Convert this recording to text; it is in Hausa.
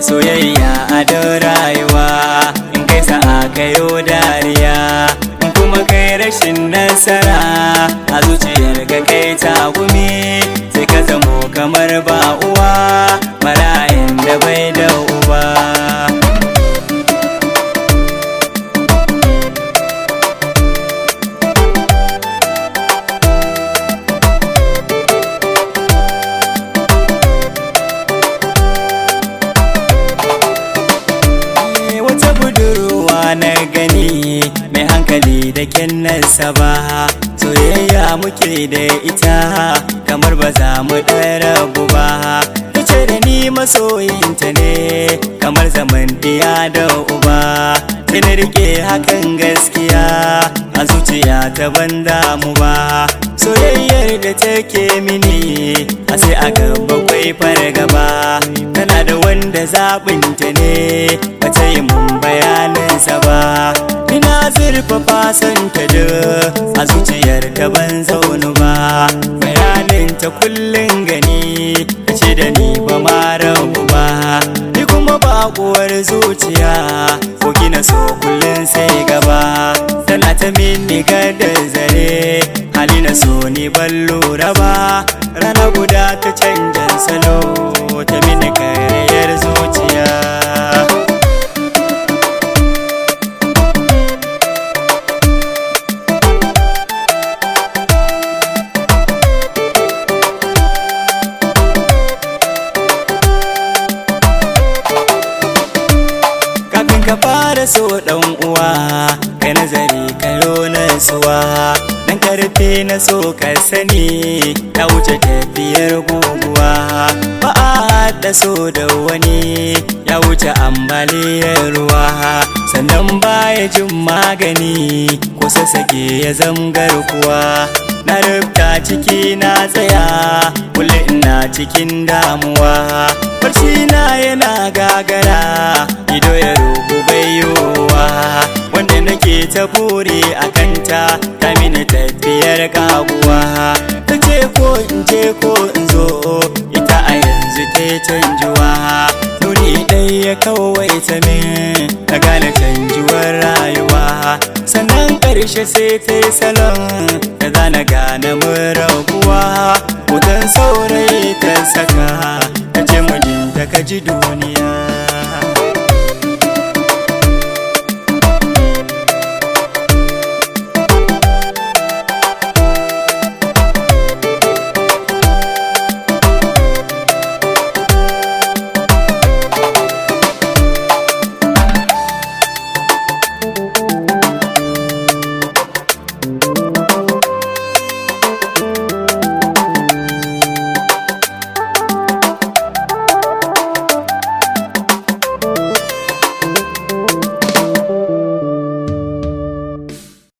soyayya a da rayuwa in kai sa'a kayo dariya in kuma kai rashin nasara a zuciyar ka kai tagumi sai ka zamo kamar ba uwa marayin da bai da uba. Na gani mai hankali da kennarsa ba soyayya muke da ita kamar ba za mu rabu ba tace da ni masoyinta ne kamar zaman diya da uba sai na rike hakan gaskiya a zuciya ta ban damu ba soyayyar da take mini a sai a gaba kwai fargaba tana da wanda zaɓinta ne ba ta yi mun bayaninsa ba ina zurfafa santa da a zuciyar ta ban zaunu ba bayanin ta kullum gani ce da ni ba ma rabu ba ni kuma baƙuwar zuciya ko gina so kullum sai gaba tana ta mini gadar zare hali na so ni ban lura ba rana guda ta canjan salo ta mini karayar zuciya. Ka fara so ɗan uwa kai nazari kayo nasuwa dan karfe na so ka sani ta wuce tafiyar guguwa ba a haɗa so da wani ya wuce ambaliyar ruwa sannan baya jin magani ko sassake ya zamgar kuwa na rubta ciki na tsaya kullum ina cikin damuwa barci na yana gagara ido ya rubu bayowa wanda nake ta buri a kanta ta mini tafiyar kaguwa ta ce ko in je ko in zo ita a yanzu ta canjuwa nuni ɗaya kawai ta min ta gane canjuwar rayuwa sannan ƙarshe sai ta yi salon ta zana gane mun rabuwa hoton saurayi ta saka ta ce mijinta ka ji duniya.